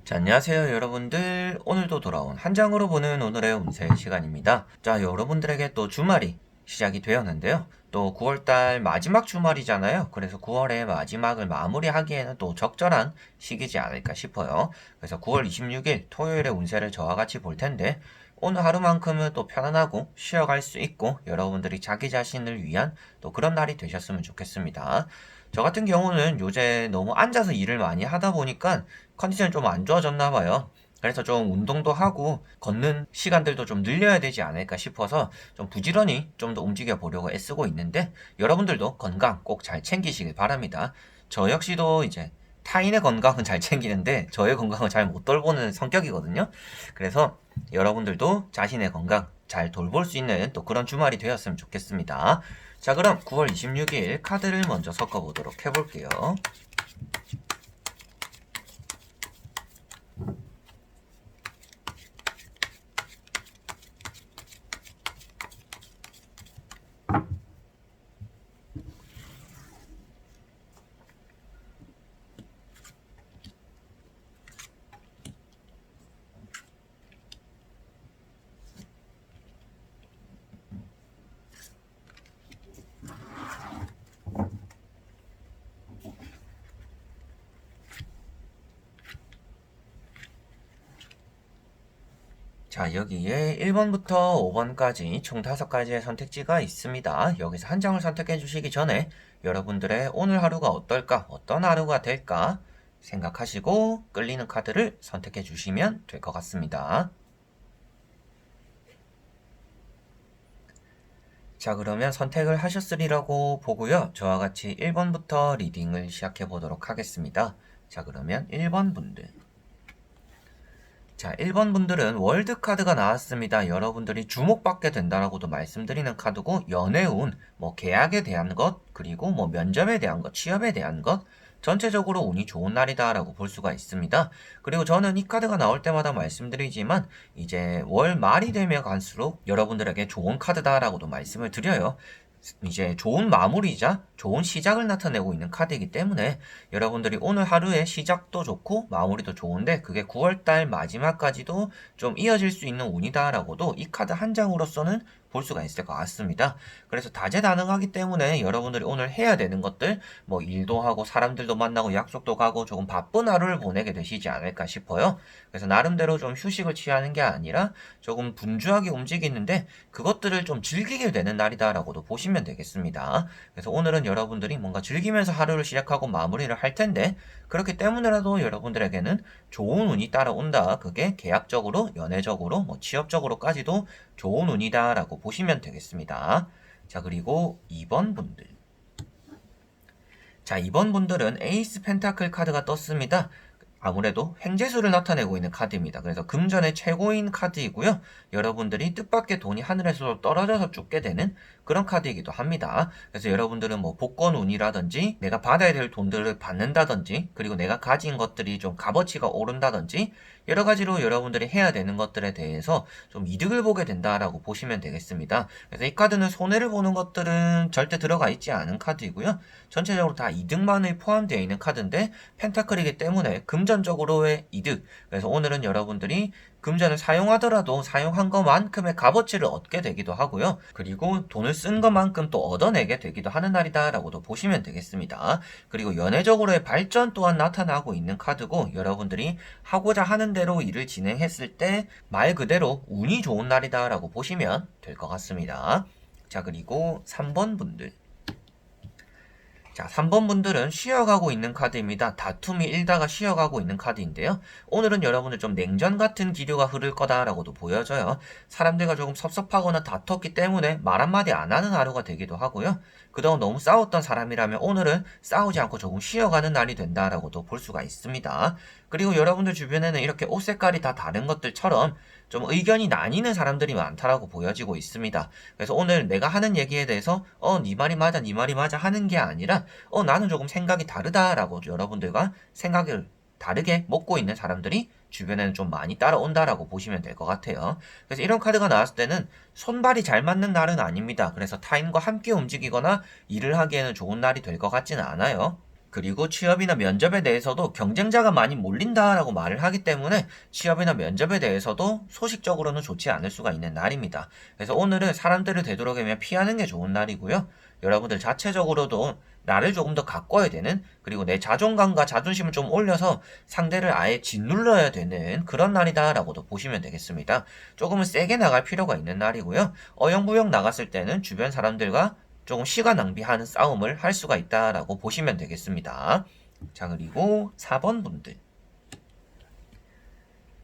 자, 안녕하세요 여러분들. 오늘도 돌아온 한 장으로 보는 오늘의 운세 시간입니다. 자, 여러분들에게 또 주말이 시작이 되었는데요. 또 9월달 마지막 주말이잖아요. 그래서 9월의 마지막을 마무리하기에는 또 적절한 시기지 않을까 싶어요. 그래서 9월 26일 토요일의 운세를 저와 같이 볼 텐데, 오늘 하루만큼은 또 편안하고 쉬어갈 수 있고 여러분들이 자기 자신을 위한 또 그런 날이 되셨으면 좋겠습니다. 저 같은 경우는 요새 너무 앉아서 일을 많이 하다 보니까 컨디션이 좀 안 좋아졌나 봐요. 그래서 좀 운동도 하고 걷는 시간들도 좀 늘려야 되지 않을까 싶어서 좀 부지런히 좀 더 움직여 보려고 애쓰고 있는데, 여러분들도 건강 꼭 잘 챙기시길 바랍니다. 저 역시도 이제 타인의 건강은 잘 챙기는데 저의 건강은 잘 못 돌보는 성격이거든요. 그래서 여러분들도 자신의 건강 잘 돌볼 수 있는 또 그런 주말이 되었으면 좋겠습니다. 자, 그럼 9월 26일 카드를 먼저 섞어보도록 해볼게요. 자, 여기에 1번부터 5번까지 총 5가지의 선택지가 있습니다. 여기서 한 장을 선택해 주시기 전에 여러분들의 오늘 하루가 어떨까, 어떤 하루가 될까 생각하시고 끌리는 카드를 선택해 주시면 될 것 같습니다. 자, 그러면 선택을 하셨으리라고 보고요. 저와 같이 1번부터 리딩을 시작해 보도록 하겠습니다. 자, 그러면 1번 분들. 자, 1번 분들은 월드 카드가 나왔습니다. 여러분들이 주목받게 된다라고도 말씀드리는 카드고, 연애운, 뭐 계약에 대한 것, 그리고 뭐 면접에 대한 것, 취업에 대한 것, 전체적으로 운이 좋은 날이다라고 볼 수가 있습니다. 그리고 저는 이 카드가 나올 때마다 말씀드리지만 이제 월 말이 되면 갈수록 여러분들에게 좋은 카드다라고도 말씀을 드려요. 이제 좋은 마무리이자 좋은 시작을 나타내고 있는 카드이기 때문에 여러분들이 오늘 하루의 시작도 좋고 마무리도 좋은데, 그게 9월달 마지막까지도 좀 이어질 수 있는 운이다라고도 이 카드 한 장으로서는 볼 수가 있을 것 같습니다. 그래서 다재다능하기 때문에 여러분들이 오늘 해야 되는 것들, 뭐 일도 하고 사람들도 만나고 약속도 가고 조금 바쁜 하루를 보내게 되시지 않을까 싶어요. 그래서 나름대로 좀 휴식을 취하는 게 아니라 조금 분주하게 움직이는데 그것들을 좀 즐기게 되는 날이다라고도 보시면 되겠습니다. 그래서 오늘은 여러분들이 뭔가 즐기면서 하루를 시작하고 마무리를 할 텐데, 그렇기 때문에라도 여러분들에게는 좋은 운이 따라온다. 그게 계약적으로, 연애적으로, 뭐 취업적으로까지도 좋은 운이다라고 보시면 되겠습니다. 자, 그리고 2번 분들. 자, 2번 분들은 에이스 펜타클 카드가 떴습니다. 아무래도 횡재수를 나타내고 있는 카드입니다. 그래서 금전의 최고인 카드이고요. 여러분들이 뜻밖의 돈이 하늘에서 떨어져서 죽게 되는 그런 카드이기도 합니다. 그래서 여러분들은 뭐 복권 운이라든지 내가 받아야 될 돈들을 받는다든지, 그리고 내가 가진 것들이 좀 값어치가 오른다든지, 여러 가지로 여러분들이 해야 되는 것들에 대해서 좀 이득을 보게 된다라고 보시면 되겠습니다. 그래서 이 카드는 손해를 보는 것들은 절대 들어가 있지 않은 카드이고요. 전체적으로 다 이득만이 포함되어 있는 카드인데 펜타클이기 때문에 금전적으로의 이득. 그래서 오늘은 여러분들이 금전을 사용하더라도 사용한 것만큼의 값어치를 얻게 되기도 하고요. 그리고 돈을 쓴 것만큼 또 얻어내게 되기도 하는 날이다라고도 보시면 되겠습니다. 그리고 연애적으로의 발전 또한 나타나고 있는 카드고, 여러분들이 하고자 하는 대로 일을 진행했을 때 말 그대로 운이 좋은 날이다라고 보시면 될 것 같습니다. 자, 그리고 3번 분들. 자, 3번 분들은 쉬어가고 있는 카드입니다. 다툼이 일다가 쉬어가고 있는 카드인데요. 오늘은 여러분들 좀 냉전 같은 기류가 흐를 거다라고도 보여져요. 사람들과 조금 섭섭하거나 다퉜기 때문에 말 한마디 안 하는 하루가 되기도 하고요. 그동안 너무 싸웠던 사람이라면 오늘은 싸우지 않고 조금 쉬어가는 날이 된다라고도 볼 수가 있습니다. 그리고 여러분들 주변에는 이렇게 옷 색깔이 다 다른 것들처럼 좀 의견이 나뉘는 사람들이 많다라고 보여지고 있습니다. 그래서 오늘 내가 하는 얘기에 대해서 네 말이 맞아, 네 말이 맞아 하는 게 아니라 나는 조금 생각이 다르다라고 여러분들과 생각을 다르게 먹고 있는 사람들이 주변에는 좀 많이 따라온다라고 보시면 될 것 같아요. 그래서 이런 카드가 나왔을 때는 손발이 잘 맞는 날은 아닙니다. 그래서 타인과 함께 움직이거나 일을 하기에는 좋은 날이 될 것 같지는 않아요. 그리고 취업이나 면접에 대해서도 경쟁자가 많이 몰린다라고 말을 하기 때문에 취업이나 면접에 대해서도 소식적으로는 좋지 않을 수가 있는 날입니다. 그래서 오늘은 사람들을 되도록이면 피하는 게 좋은 날이고요. 여러분들 자체적으로도 나를 조금 더 가꿔야 되는, 그리고 내 자존감과 자존심을 좀 올려서 상대를 아예 짓눌러야 되는 그런 날이다라고도 보시면 되겠습니다. 조금은 세게 나갈 필요가 있는 날이고요. 어영부영 나갔을 때는 주변 사람들과 조금 시간 낭비하는 싸움을 할 수가 있다라고 보시면 되겠습니다. 자, 그리고 4번 분들.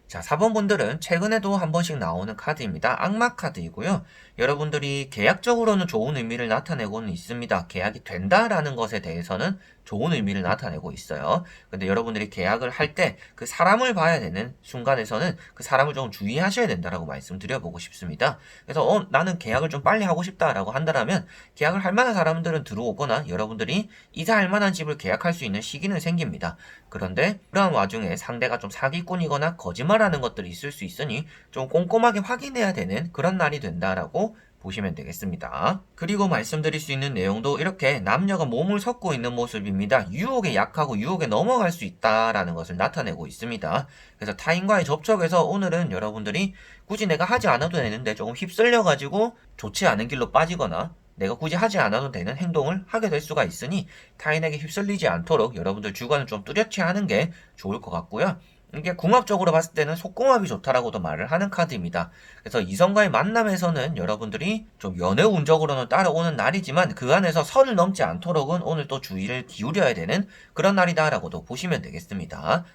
자, 4번 분들은 최근에도 한 번씩 나오는 카드입니다. 악마 카드이고요. 여러분들이 계약적으로는 좋은 의미를 나타내고는 있습니다. 계약이 된다라는 것에 대해서는 좋은 의미를 나타내고 있어요. 근데 여러분들이 계약을 할 때 그 사람을 봐야 되는 순간에서는 그 사람을 좀 주의하셔야 된다라고 말씀드려보고 싶습니다. 그래서 나는 계약을 좀 빨리 하고 싶다라고 한다면 계약을 할 만한 사람들은 들어오거나 여러분들이 이사할 만한 집을 계약할 수 있는 시기는 생깁니다. 그런데 그러한 와중에 상대가 좀 사기꾼이거나 거짓말하는 것들이 있을 수 있으니 좀 꼼꼼하게 확인해야 되는 그런 날이 된다라고 보시면 되겠습니다. 그리고 말씀드릴 수 있는 내용도 이렇게 남녀가 몸을 섞고 있는 모습입니다. 유혹에 약하고 유혹에 넘어갈 수 있다라는 것을 나타내고 있습니다. 그래서 타인과의 접촉에서 오늘은 여러분들이 굳이 내가 하지 않아도 되는데 조금 휩쓸려가지고 좋지 않은 길로 빠지거나 내가 굳이 하지 않아도 되는 행동을 하게 될 수가 있으니 타인에게 휩쓸리지 않도록 여러분들 주관을 좀 뚜렷이 하는 게 좋을 것 같고요. 이게 궁합적으로 봤을 때는 속궁합이 좋다라고도 말을 하는 카드입니다. 그래서 이성과의 만남에서는 여러분들이 좀 연애 운적으로는 따라오는 날이지만 그 안에서 선을 넘지 않도록은 오늘 또 주의를 기울여야 되는 그런 날이다라고도 보시면 되겠습니다.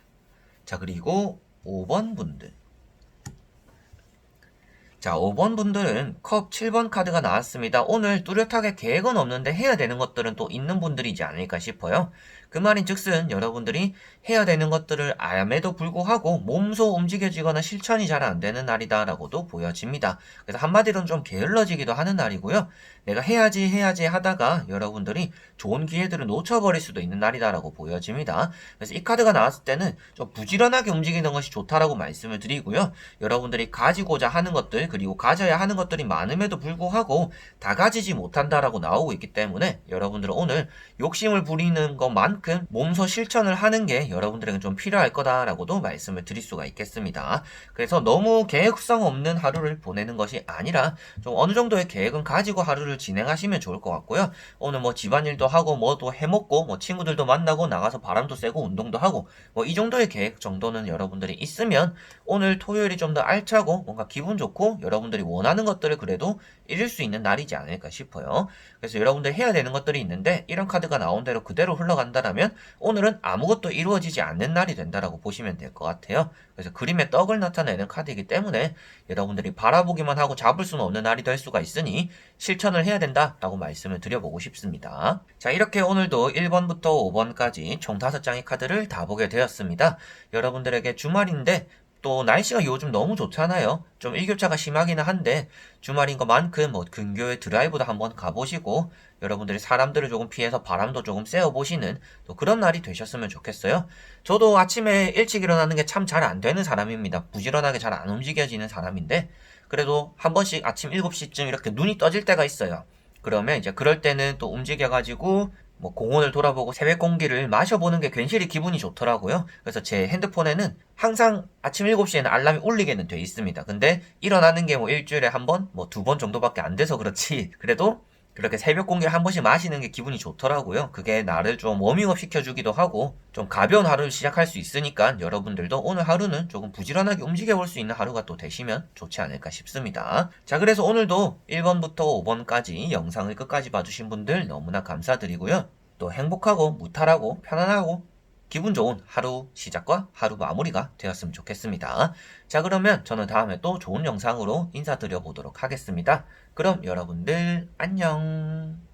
자, 그리고 5번 분들. 자, 5번 분들은 컵 7번 카드가 나왔습니다. 오늘 뚜렷하게 계획은 없는데 해야 되는 것들은 또 있는 분들이지 않을까 싶어요. 그 말인 즉슨 여러분들이 해야 되는 것들을 암에도 불구하고 몸소 움직여지거나 실천이 잘 안 되는 날이다라고도 보여집니다. 그래서 한마디로는 좀 게을러지기도 하는 날이고요. 내가 해야지 하다가 여러분들이 좋은 기회들을 놓쳐버릴 수도 있는 날이다라고 보여집니다. 그래서 이 카드가 나왔을 때는 좀 부지런하게 움직이는 것이 좋다라고 말씀을 드리고요. 여러분들이 가지고자 하는 것들, 그리고 가져야 하는 것들이 많음에도 불구하고 다 가지지 못한다라고 나오고 있기 때문에 여러분들은 오늘 욕심을 부리는 것만큼 몸소 실천을 하는 게 여러분들에게 좀 필요할 거다라고도 말씀을 드릴 수가 있겠습니다. 그래서 너무 계획성 없는 하루를 보내는 것이 아니라 좀 어느 정도의 계획은 가지고 하루를 진행하시면 좋을 것 같고요. 오늘 뭐 집안일도 하고 뭐도 해먹고 뭐 친구들도 만나고 나가서 바람도 쐬고 운동도 하고 뭐 이 정도의 계획 정도는 여러분들이 있으면 오늘 토요일이 좀 더 알차고 뭔가 기분 좋고 여러분들이 원하는 것들을 그래도 이룰 수 있는 날이지 않을까 싶어요. 그래서 여러분들 해야 되는 것들이 있는데 이런 카드가 나온 대로 그대로 흘러간다라면 오늘은 아무것도 이루어지지 않는 날이 된다라고 보시면 될 것 같아요. 그래서 그림의 떡을 나타내는 카드이기 때문에 여러분들이 바라보기만 하고 잡을 수는 없는 날이 될 수가 있으니 실천을 해야 된다라고 말씀을 드려보고 싶습니다. 자, 이렇게 오늘도 1번부터 5번까지 총 5장의 카드를 다 보게 되었습니다. 여러분들에게 주말인데 또 날씨가 요즘 너무 좋잖아요. 좀 일교차가 심하기는 한데 주말인 것만큼 뭐 근교의 드라이브도 한번 가보시고 여러분들이 사람들을 조금 피해서 바람도 조금 쐬어보시는 또 그런 날이 되셨으면 좋겠어요. 저도 아침에 일찍 일어나는 게 참 잘 안 되는 사람입니다. 부지런하게 잘 안 움직여지는 사람인데 그래도 한 번씩 아침 7시쯤 이렇게 눈이 떠질 때가 있어요. 그러면 이제 그럴 때는 또 움직여가지고 뭐 공원을 돌아보고 새벽 공기를 마셔보는 게 괜시리 기분이 좋더라고요. 그래서 제 핸드폰에는 항상 아침 7시에는 알람이 울리게는 돼 있습니다. 근데 일어나는 게 뭐 일주일에 한 번, 뭐 2번 정도밖에 안 돼서 그렇지. 그래도 그렇게 새벽 공기를 한 번씩 마시는 게 기분이 좋더라고요. 그게 나를 좀 워밍업 시켜주기도 하고 좀 가벼운 하루를 시작할 수 있으니까 여러분들도 오늘 하루는 조금 부지런하게 움직여볼 수 있는 하루가 또 되시면 좋지 않을까 싶습니다. 자, 그래서 오늘도 1번부터 5번까지 영상을 끝까지 봐주신 분들 너무나 감사드리고요. 또 행복하고 무탈하고 편안하고 기분 좋은 하루 시작과 하루 마무리가 되었으면 좋겠습니다. 자, 그러면 저는 다음에 또 좋은 영상으로 인사드려 보도록 하겠습니다. 그럼 여러분들 안녕.